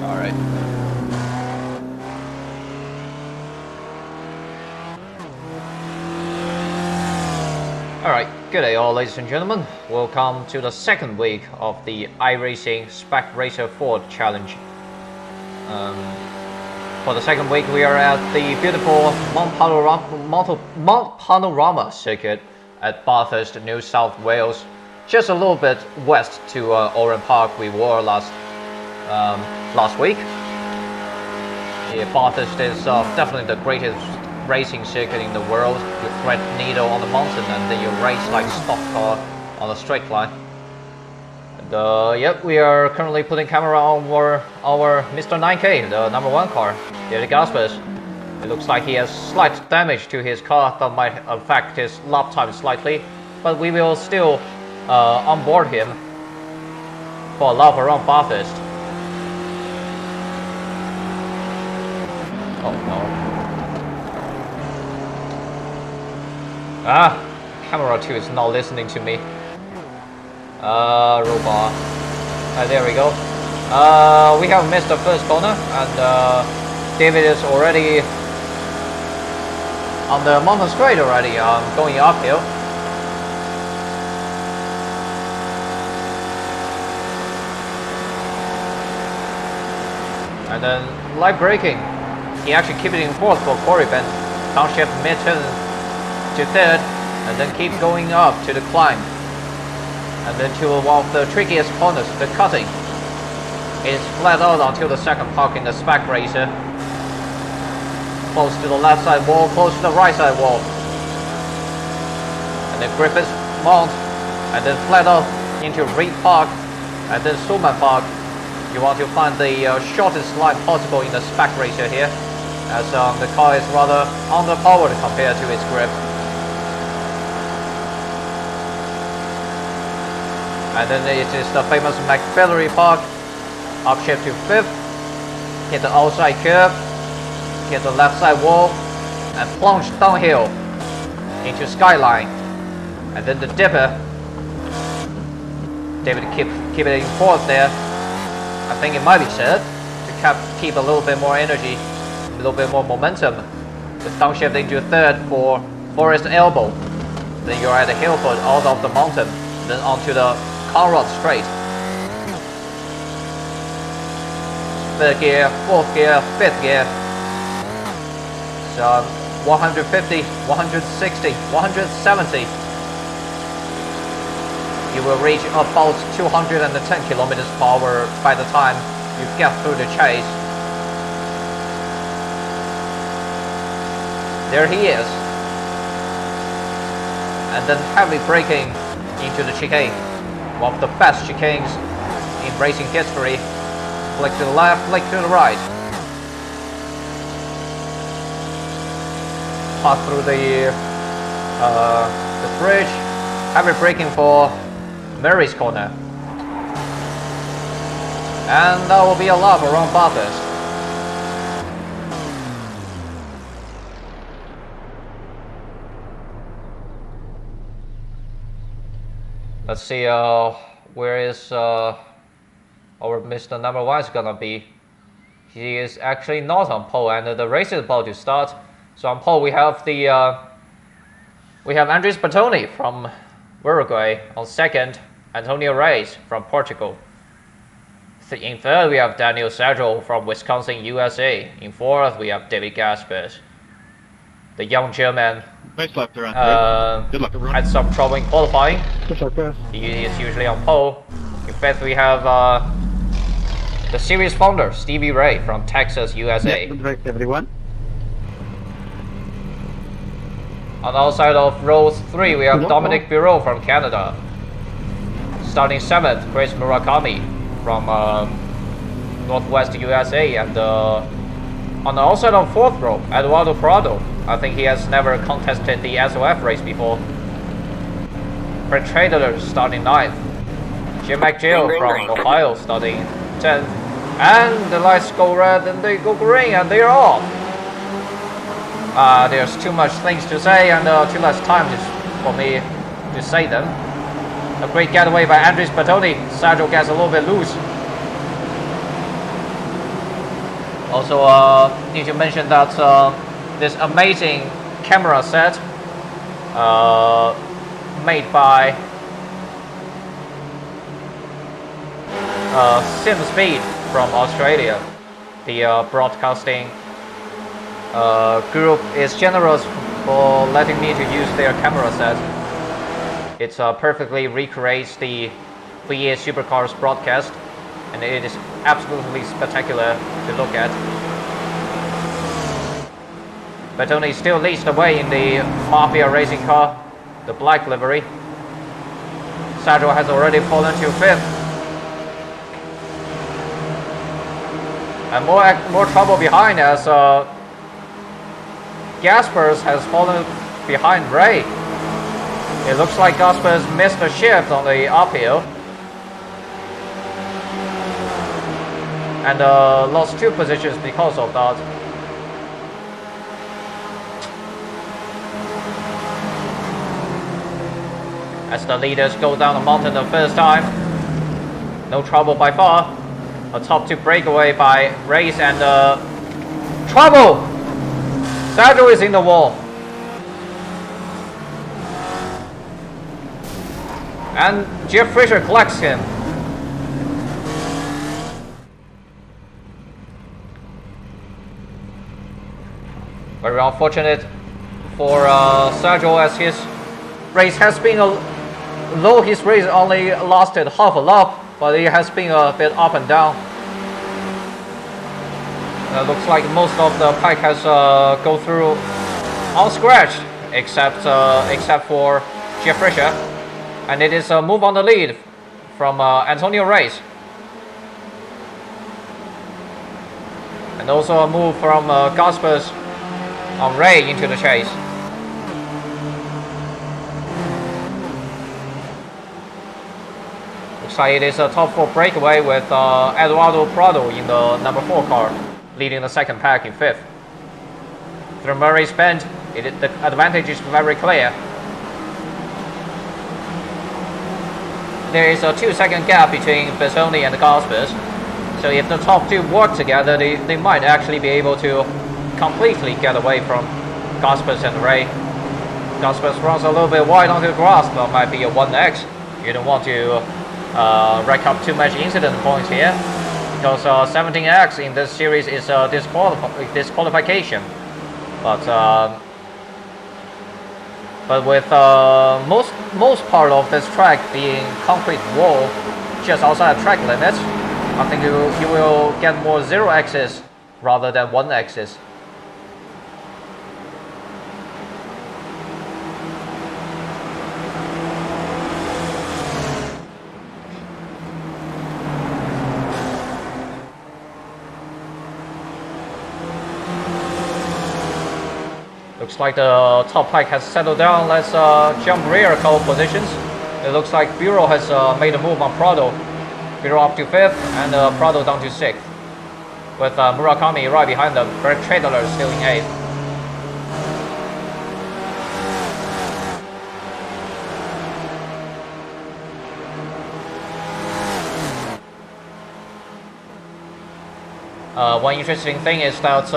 Alright. Alright, good day all ladies and gentlemen. Welcome to the second week of the iRacing Spec Racer 4 challenge. For the second week we are at the beautiful Mount Panorama circuit at Bathurst, New South Wales. Just a little bit west to Oran Park we were last week. Yeah, Bathurst is definitely the greatest racing circuit in the world. You thread needle on the mountain and then you race like stock car on a straight line. And yep, we are currently putting camera on our Mr. 9K, the number 1 car, David Gaspers. It looks like he has slight damage to his car that might affect his lap time slightly, but we will still onboard him for a lap around Bathurst. Oh no. Camera 2 is not listening to me. Robot. There we go. We have missed the first corner, and David is already on the mountain straight already, going uphill. And then light braking. He actually keeps it in fourth for Corey Bent. Downshift mid-turn to third, and then keep going up to the climb. And then to one of the trickiest corners, the cutting. It's flat out until the second park in the Spec Racer. Close to the left side wall, close to the right side wall. And then Griffiths Mount, and then flat out into Reed Park, and then Suman Park. You want to find the shortest line possible in the Spec Racer here, as the car is rather underpowered compared to its grip. And then it is the famous McFillery Park. Upshift to 5th, hit the outside curve, hit the left side wall, and plunge downhill into Skyline. And then the dipper. David keep it in 4th there. I think it might be said to keep a little bit more energy, a little bit more momentum. With downshift into 3rd for Forest Elbow. Then you're at the hill foot out of the mountain, then onto the Conrad straight. 3rd gear, 4th gear, 5th gear. So 150, 160, 170. You will reach about 210 kilometers per hour by the time you get through the chase. There he is. And then heavy braking into the chicane. One of the best chicanes in racing history. Flick to the left, flick to the right. Pass through the bridge. Heavy braking for Mary's corner. And that will be a lap around Bathurst. Let's see where is our Mr. Number 1 is gonna be. He is actually not on pole, and the race is about to start. So on pole we have Andres Bertoni from Uruguay. On 2nd, Antonio Reyes from Portugal. In 3rd we have Daniel Sadrell from Wisconsin, USA. In 4th we have David Gaspers. The young German nice lap there, Andre. Good luck, everyone. Had some trouble in qualifying. Good luck, guys. He is usually on pole. In 5th we have the series founder, Stevie Ray from Texas, USA. Yeah, good race, everyone. On the outside of row 3 we have Dominic Bureau from Canada. Starting 7th, Chris Murakami from Northwest USA. And on the outside of 4th row, Eduardo Prado. I think he has never contested the SOF race before. Fred Trader starting 9th. Jim McGill from Ohio starting 10th. And the lights go red and they go green and they're off. There's too much things to say and too less time for me to say them. A great getaway by Andres Bertoni. Sergio gets a little bit loose. Also, need to mention that this amazing camera set made by SimSpeed from Australia. The broadcasting group is generous for letting me to use their camera set. It perfectly recreates the V8 Supercars broadcast, and it is absolutely spectacular to look at. Bertoni still leads the way in the Mafia racing car, the black livery. Sergio has already fallen to 5th. And more trouble behind as Gaspers has fallen behind Ray. It looks like Gaspers missed a shift on the uphill and lost 2 positions because of that. As the leaders go down the mountain the first time, no trouble by far. A top 2 breakaway by Race and trouble! Sergio is in the wall. And Jeff Fisher collects him. Very unfortunate for Sergio as his race has been, though his race only lasted half a lap, but it has been a bit up and down. Looks like most of the pack has go through unscratched, except for Jeff Fisher, and it is a move on the lead from Antonio Reyes, and also a move from Gaspers on Ray into the chase. Looks like it is a top 4 breakaway with Eduardo Prado in the number 4 car, leading the second pack in 5th. Through Murray's Bend, the advantage is very clear. There is a 2-second gap between Bertoni and Gaspers, so if the top 2 work together, they might actually be able to completely get away from Gaspers and Ray. Gaspers runs a little bit wide onto the grass, but might be a 1x. You don't want to rack up too much incident points here, because 17x in this series is disqualification. But with most part of this track being concrete wall just outside track limits, I think you will get more 0x's rather than 1x's. Looks like the top pack has settled down. Let's jump rear couple positions. It looks like Bureau has made a move on Prado. Bureau up to 5th and Prado down to 6th. With Murakami right behind them. Greg Tradler still in 8th. One interesting thing is that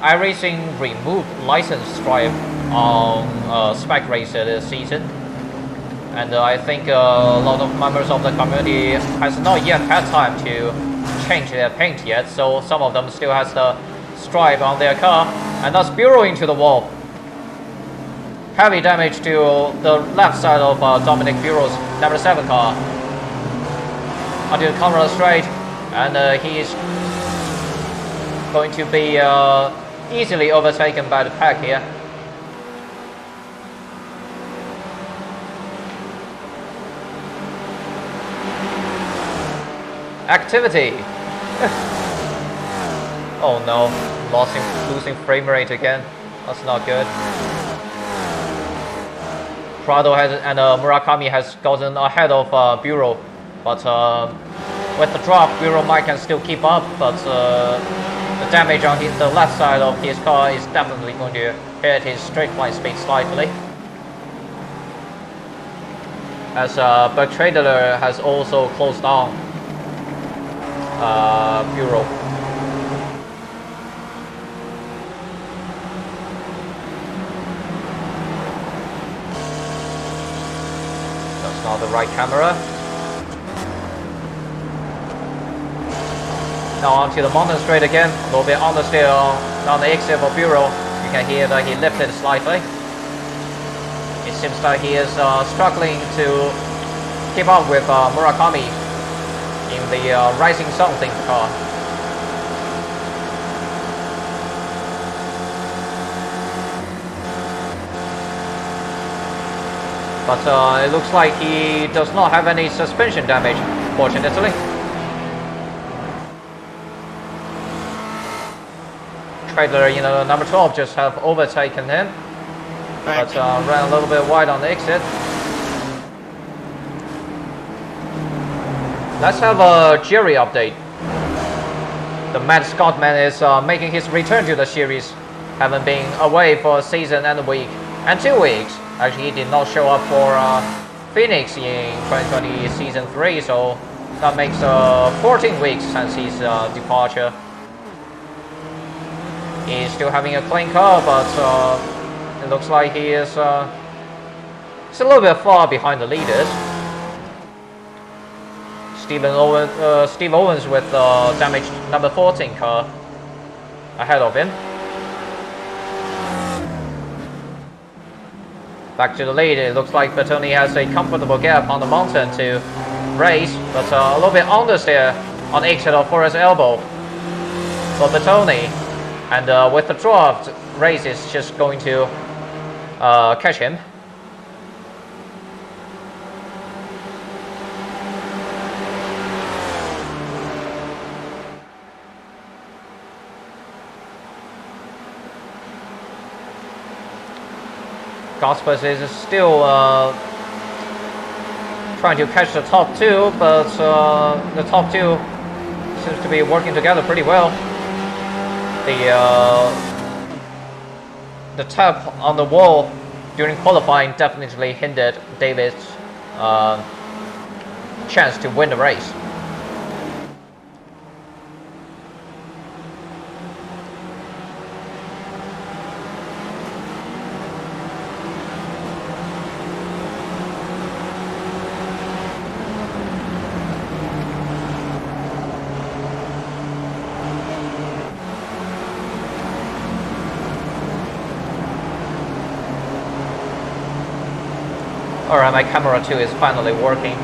iRacing removed license stripe on Spec Racer this season, and I think a lot of members of the community has not yet had time to change their paint yet, so some of them still has the stripe on their car, and that's Bureau into the wall. Heavy damage to the left side of Dominic Bureau's number 7 car. Onto the corner straight, and he's going to be easily overtaken by the pack here. Activity. Oh no, losing frame rate again. That's not good. Prado has and Murakami has gotten ahead of Bureau, but with the drop, Bureau might can still keep up, but the damage on the left side of his car is definitely going to hit his straight line speed slightly. As Berg Tradler has also closed down Bureau. the right camera. Now onto the mountain straight again, a little bit understeer on the exit for Bureau. You can hear that he lifted slightly. It seems that he is struggling to keep up with Murakami in the Rising Something car. But it looks like he does not have any suspension damage, fortunately. Trailer, number 12 just have overtaken him, but ran a little bit wide on the exit. Let's have a Jerry update. The Matt Scottman is making his return to the series, having been away for a season and a week and 2 weeks. Actually, he did not show up for Phoenix in 2020 season 3, so that makes 14 weeks since his departure. He's still having a clean car, but it looks like he is it's a little bit far behind the leaders. Steve Owens with damaged number 14 car ahead of him. Back to the lead, it looks like Bertoni has a comfortable gap on the mountain to race, but a little bit understeer on exit of Forest Elbow for Bertoni. And with the draft, Race is just going to catch him. Gaspers is still trying to catch the top 2, but the top 2 seems to be working together pretty well. The tap on the wall during qualifying definitely hindered David's chance to win the race. Alright, my camera 2 is finally working.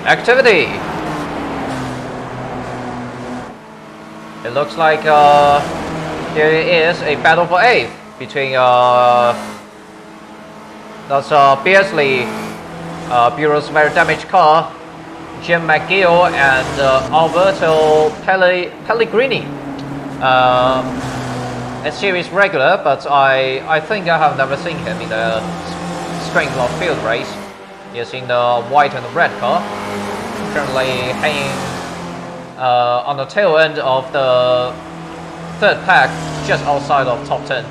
Activity! It looks like there is a battle for 8th between that's Beardsley, Bureau's very damaged car, Jim McGill, and Alberto Pellegrini. A series regular, but I think I have never seen him in a strength of field race. He's in the white and red car, currently hanging on the tail end of the 3rd pack, just outside of top 10.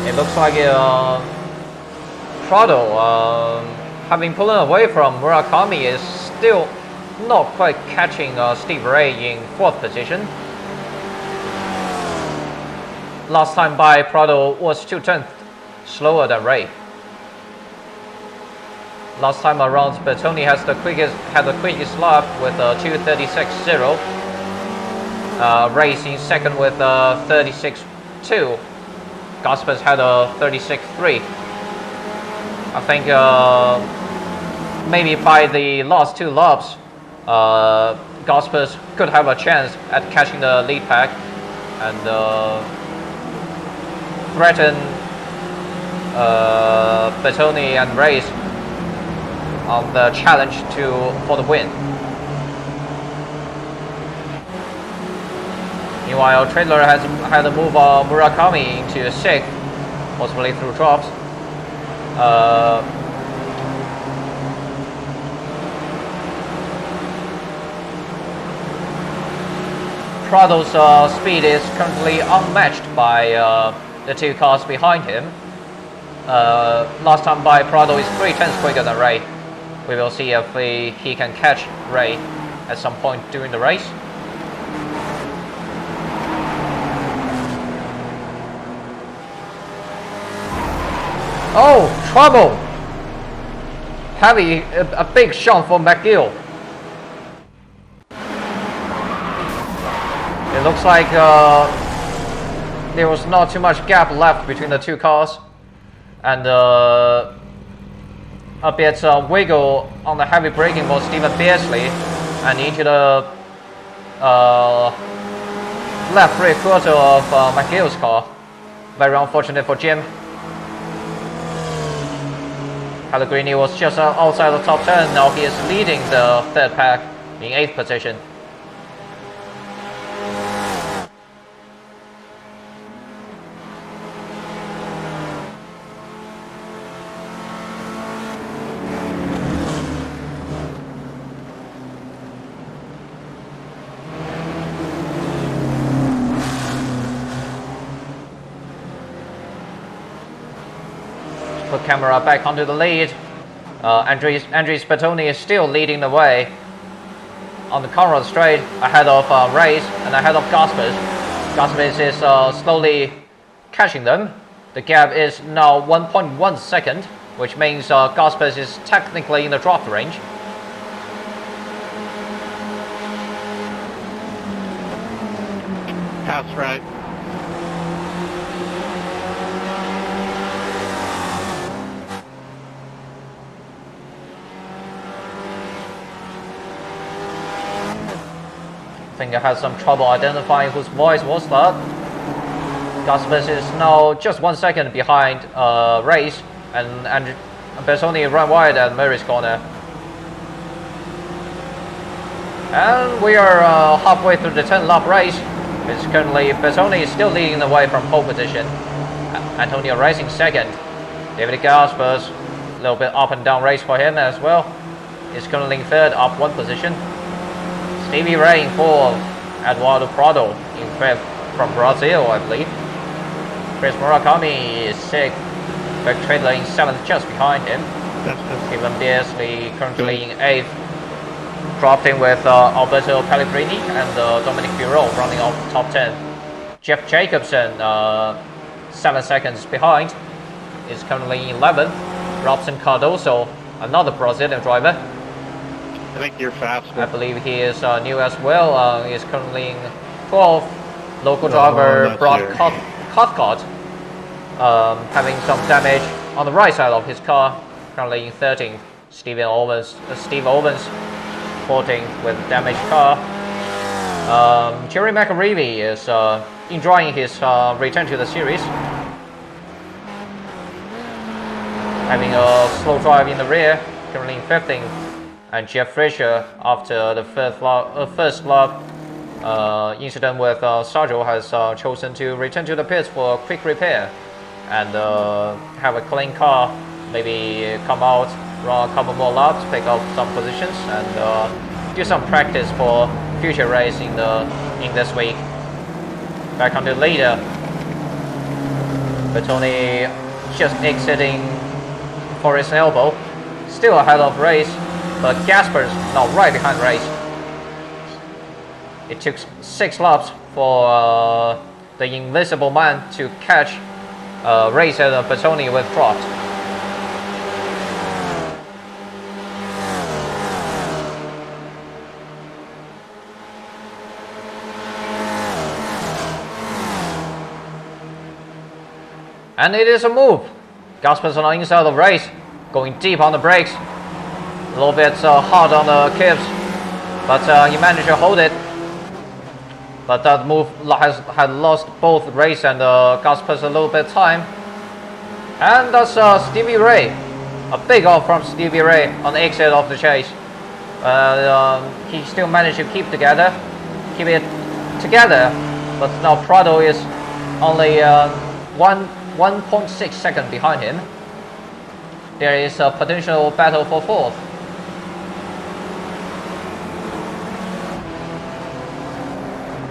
It looks like Prado, having pulled away from Murakami, is still not quite catching Steve Ray in 4th position. Last time by, Prado was 2/10 slower than Ray. Last time around, Bertoni had the quickest lap with 2:36.0. Ray's in 2nd with 36.2. Gaspers had a 36.3. I think maybe by the last 2 laps, Gaspers could have a chance at catching the lead pack and threaten Bertoni and Race on the challenge for the win. Meanwhile, Trailer has had a move on Murakami into 6th, possibly through drops. Prado's speed is currently unmatched by the 2 cars behind him. Last time by, Prado is 3/10 quicker than Ray. We will see if he can catch Ray at some point during the race. Oh, trouble! Heavy, a big shot for McGill. It looks like there was not too much gap left between the 2 cars, and a bit wiggle on the heavy braking for Stephen Beardsley, and into the left rear quarter of McGill's car. Very unfortunate for Jim. Pellegrini was just outside the top 10. Now he is leading the 3rd pack in 8th position. Put camera back onto the lead. Andres Bertoni is still leading the way on the Conrad straight, ahead of Race and ahead of Gaspers. Gaspers is slowly catching them. The gap is now 1.1 second, which means Gaspers is technically in the drop range. That's right. I think I had some trouble identifying whose voice was that. Gaspers is now just 1 second behind Race, and Bertoni ran wide at Murray's corner. And we are halfway through the 10-lap race. It's currently Bertoni is still leading the way from pole position. Antonio Racing 2nd. David Gaspers, a little bit up and down race for him as well. Is currently 3rd, up 1 position. Stevie Ray in 4th, Eduardo Prado in 5th from Brazil, I believe. Chris Murakami is 6th, Greg Trailer in 7th, just behind him. Stephen Beardsley currently in 8th, dropped in with Alberto Pellegrini and Dominic Bureau running off the top 10. Jeff Jacobson, 7 seconds behind, is currently in 11th. Robson Cardoso, another Brazilian driver. I think you're faster. I believe he is new as well. He is currently in 12th. Local driver Brad Cathcart having some damage on the right side of his car. Currently in 13th. Steve Owens 14th with damaged car. Jerry McAreevy is enjoying his return to the series. Having a slow drive in the rear. Currently in 15th. And Jeff Fisher, after the first lap incident with Sergio, has chosen to return to the pits for a quick repair and have a clean car, maybe come out, run a couple more laps, pick up some positions, and do some practice for future race in this week. Back on the leader, Bertoni just exiting for his elbow, still ahead of Race. But Gasper's now right behind Race. It took 6 laps for the invisible man to catch Race and Bertoni with dropped. And it is a move. Gasper's on the inside of Race, going deep on the brakes. A little bit hard on the curves. but he managed to hold it. But that move had lost both race and Gaspers a little bit of time. And that's Stevie Ray. A big off from Stevie Ray on the exit of the chase. He still managed to keep it together. But now Prado is only 1.6 seconds behind him. There is a potential battle for fourth.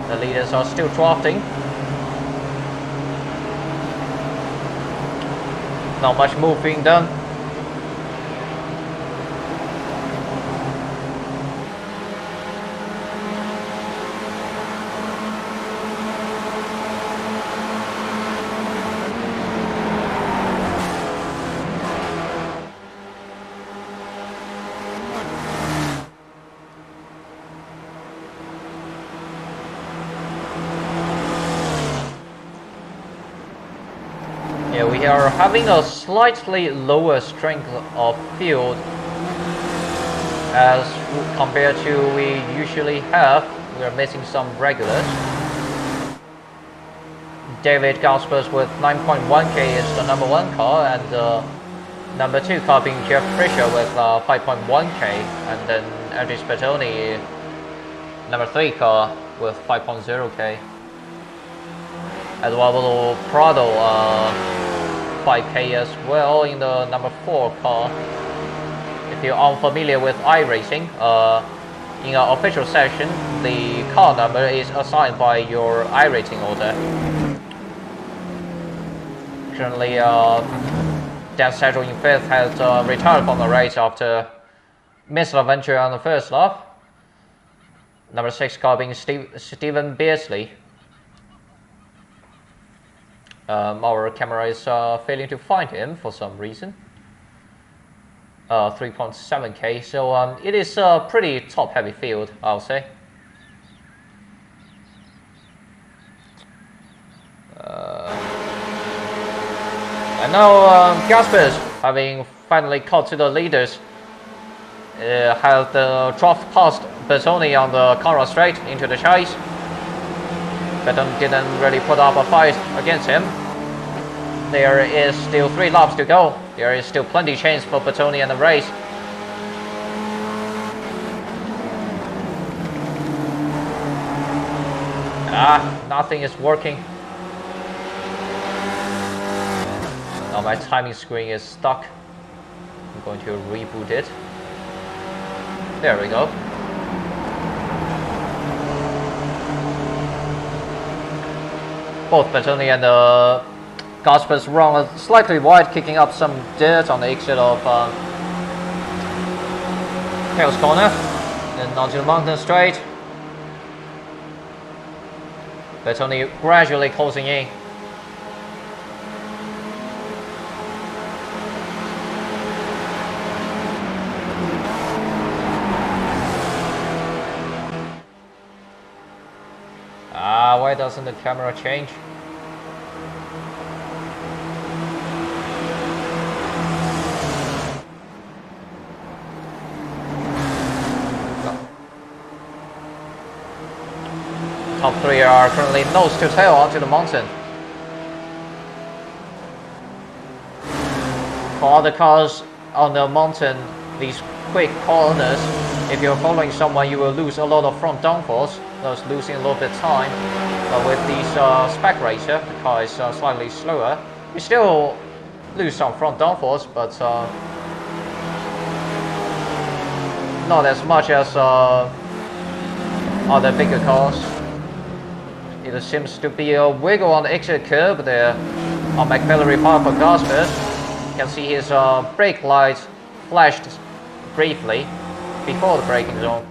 The leaders are still drafting. Not much move being done. Yeah, we are having a slightly lower strength of field as compared to we usually have. We are missing some regulars. David Gaspers with 9.1k is the number 1 car, and number 2 car being Jeff Fisher with 5.1k, and then Andres Bertoni, number 3 car with 5.0k. Eduardo Prado 5k as well in the number 4 car. If you're unfamiliar with iRacing, in an official session, the car number is assigned by your iRacing order. Currently, Dan Sedgwick in 5th has retired from the race after misadventure on the first lap. Number 6 car being Stephen Beardsley. Our camera is failing to find him for some reason. 3.7k, so it is a pretty top-heavy field, I'll say. And now Gaspers, having finally caught to the leaders, had dropped past Bertoni on the Conrad straight into the chase. Bertoni didn't really put up a fight against him. There is still 3 laps to go. There is still plenty of chance for Bertoni in the race. Nothing is working. Now my timing screen is stuck. I'm going to reboot it. There we go. Both Bertoni and Gaspers run slightly wide, kicking up some dirt on the exit of Hales Corner. Then onto the mountain straight. Bertoni gradually closing in. Why doesn't the camera change? Top 3 are currently nose to tail onto the mountain. For other cars on the mountain, these quick corners, if you're following someone, you will lose a lot of front downforce, thus losing a little bit of time. But with these spec racer, the car is slightly slower. You still lose some front downforce, but not as much as other bigger cars. It seems to be a wiggle on the exit curb there on McMillan Park for Gaspers. You can see his brake lights flashed briefly before the braking zone.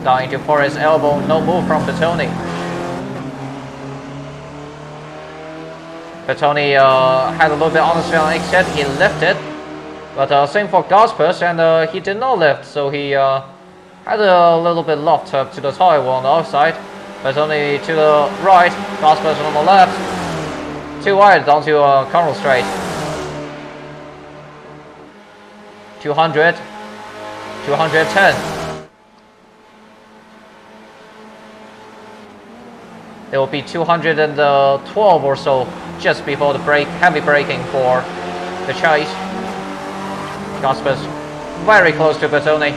Down into Forrest's elbow, no move from Bertoni. Bertoni had a little bit on the exit, he lifted. But same for Gaspers, and he did not lift, so he had a little bit loft up to the tire wall on the outside. Bertoni to the right, Gaspers on the left. Too wide down to Conroe straight. 200, 210. It will be 212 or so just before the break, heavy braking for the chase. Gaspers very close to Bertoni.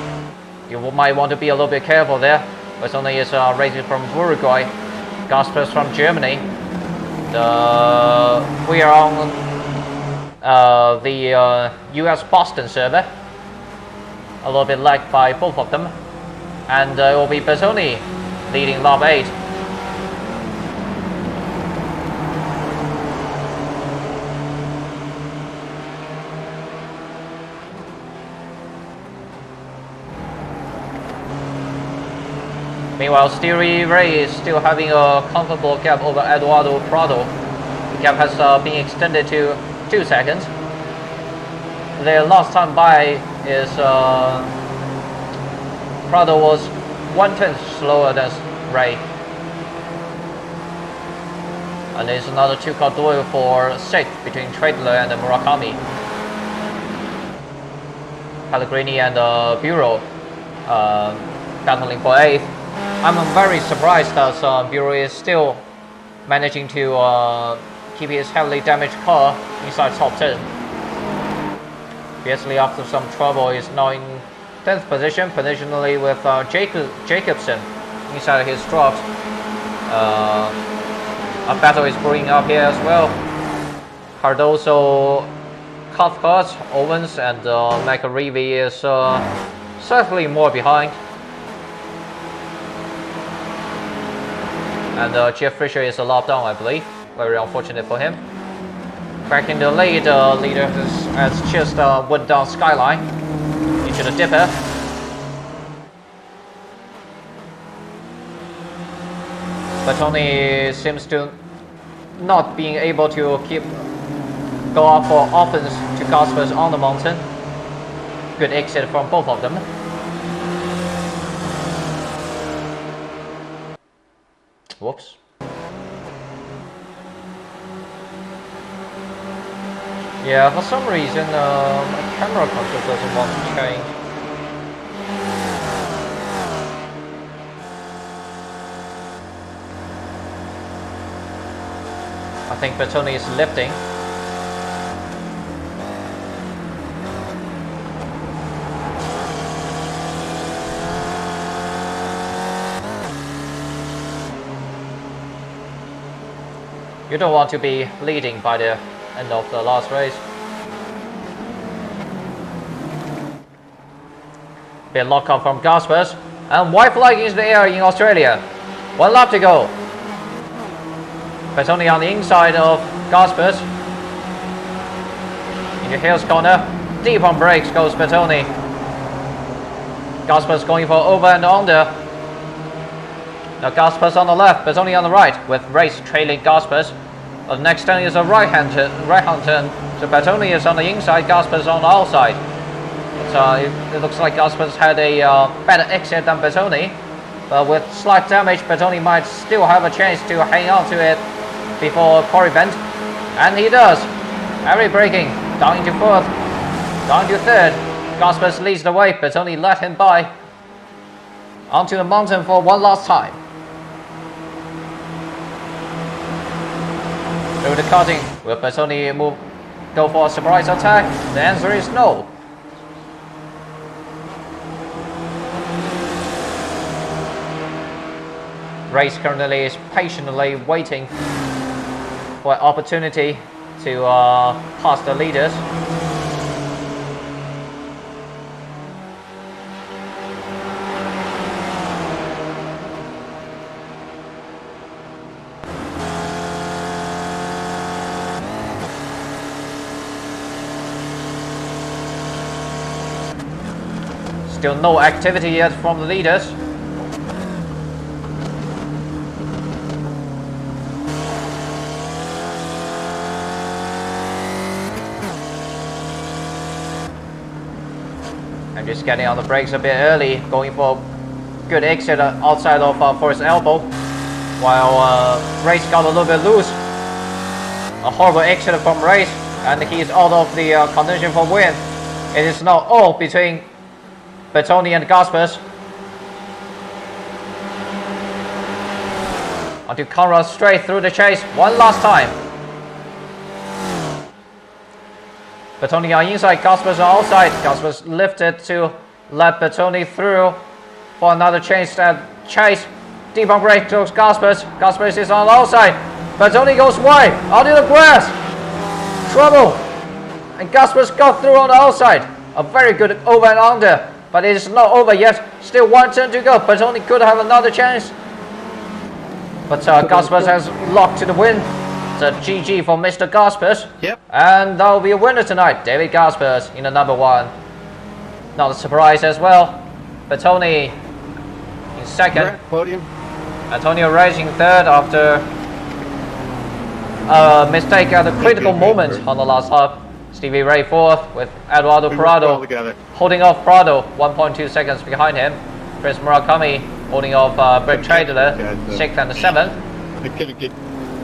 You might want to be a little bit careful there. Bertoni is racing from Uruguay. Gaspers from Germany. We are on the US Boston server. A little bit lagged by both of them. And it will be Bertoni leading lap 8. Meanwhile, Stewie Ray is still having a comfortable gap over Eduardo Prado. The gap has been extended to 2 seconds. Their last time by is Prado was 1/10 slower than Ray. And there's another 2-car duel for 6th between Tradler and Murakami. Pellegrini and Bureau battling for 8th. I'm very surprised that Bureau is still managing to keep his heavily damaged car inside top 10. Beardsley, after some trouble, is now in 10th position, positionally with Jacobson inside his drops. A battle is brewing up here as well. Cardoso, Cathcart, Owens, and McAreevy is certainly more behind. And Jeff Fisher is a lap down, I believe. Very unfortunate for him. Back in the lead, leader has just went down Skyline into the dipper. Bertoni seems to not being able to go up for offense to Gaspers on the mountain. Good exit from both of them. Whoops. Yeah, for some reason, my camera control doesn't want to change. I think Bertoni is lifting. You don't want to be leading by the end of the last race. Bit lockout from Gaspers, and white flag is the air in Australia. 1 lap to go. Bertoni on the inside of Gaspers. In the Hills corner, deep on brakes goes Bertoni. Gaspers going for over and under. Now Gaspers on the left, Bertoni on the right, with Race trailing Gaspers. The next turn is a right-hand turn, so Bertoni is on the inside, Gaspers on the outside. So it looks like Gaspers had a better exit than Bertoni, but with slight damage, Bertoni might still have a chance to hang on to it before Corey bent, and he does. Heavy braking, down into 4th, down to 3rd. Gaspers leads the way, Bertoni let him by. Onto the mountain for one last time. Through the cutting, will Bertoni go for a surprise attack? The answer is no. Race currently is patiently waiting for an opportunity to pass the leaders. Still no activity yet from the leaders. I'm just getting on the brakes a bit early, going for a good exit outside of Forrest's elbow, while Race got a little bit loose. A horrible exit from Race, and he's out of the contention for win. It is now all between Bertoni and Gaspers. Onto Conrad straight through the chase one last time. Bertoni on inside, Gaspers on outside. Gaspers lifted to let Bertoni through for another chase. Deep on brake to Gaspers. Gaspers is on the outside. Bertoni goes wide onto the grass. Trouble. And Gaspers got through on the outside. A very good over and under. But it is not over yet. Still one turn to go. Bertoni could have another chance. But Gaspers has locked to the win. It's a GG for Mr. Gaspers. Yep. And that will be a winner tonight. David Gaspers in the number 1. Not a surprise as well. Bertoni in second. Podium. Antonio racing third after a mistake at a critical moment on the last lap. Stevie Ray fourth with Eduardo Prado holding off Prado 1.2 seconds behind him. Prince Murakami holding off Brett Trader 6th and 7th.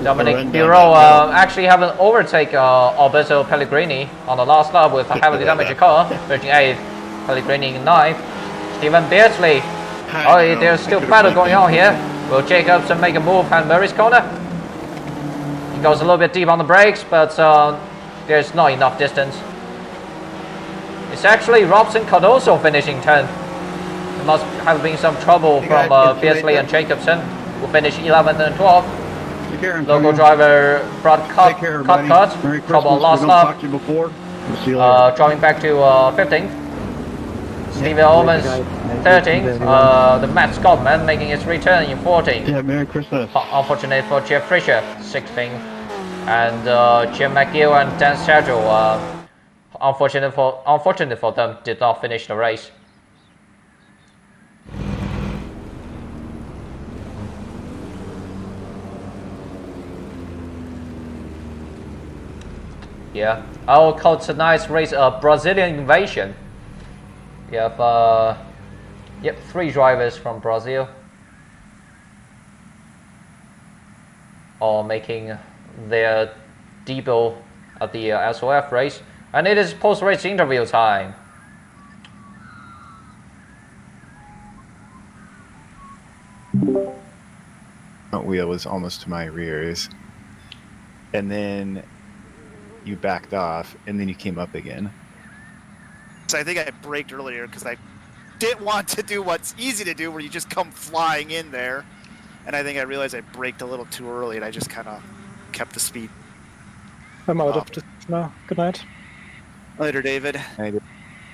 Dominic Bureau actually have an overtake Alberto Pellegrini on the last lap with a heavily damaged car, reaching 8th, Pellegrini in 9th. Stephen Beardsley, there's still battle going on here. Will Jacobson make a move and Murray's corner? He goes a little bit deep on the brakes, but there's not enough distance. It's actually Robson Cardoso finishing 10th. There must have been some trouble from Beardsley and Jacobson, who finished 11th and 12th. Local driver Brad Cutcott, trouble on last lap, dropping back to 15th. Stevie Owens 13th, the Matt Scottman making his return in 14th. Yeah, Merry Christmas. Unfortunate for Jeff Fisher, 16th. And Jim McGill and Dan Sergio, unfortunate for them, did not finish the race. Yeah, I will call tonight's race a Brazilian invasion. We have 3 drivers from Brazil, all making their debut at the SOF race, and it is post-race interview time. Front wheel was almost to my rears, and then you backed off, and then you came up again. So I think I braked earlier because I didn't want to do what's easy to do, where you just come flying in there. And I think I realized I braked a little too early, and I just kind of kept the speed. I'm out of this now. Good night. Later, David.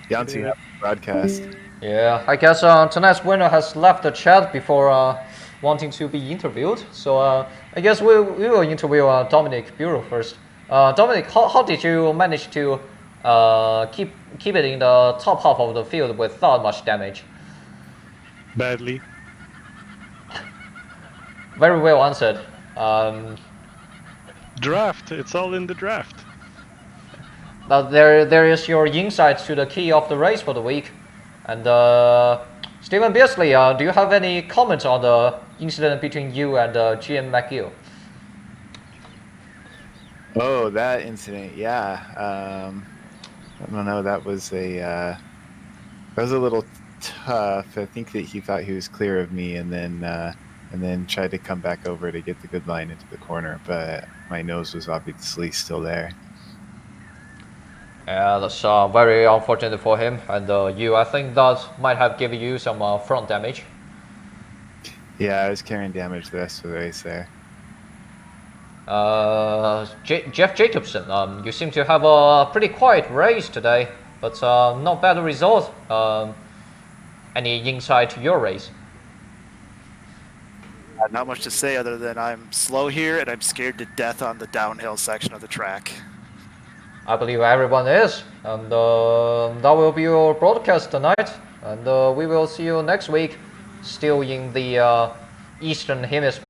Yancy broadcast. Yeah, I guess tonight's winner has left the chat before wanting to be interviewed. So I guess we will interview Dominic Bureau first. Dominic, how did you manage to keep it in the top half of the field without much damage? Badly. Very well answered. Draft. It's all in the draft. Now there is your insight to the key of the race for the week. And Stephen Beardsley, do you have any comments on the incident between you and GM McGill? Oh, that incident, yeah. I don't know. That was a little tough. I think that he thought he was clear of me, and then tried to come back over to get the good line into the corner, but my nose was obviously still there. Yeah, that's very unfortunate for him, and you. I think that might have given you some front damage. Yeah, I was carrying damage the rest of the race there. Jeff Jacobson, you seem to have a pretty quiet race today, but not bad result. Any insight to your race? Not much to say other than I'm slow here and I'm scared to death on the downhill section of the track. I believe everyone is, and that will be your broadcast tonight, and we will see you next week, still in the Eastern Hemisphere.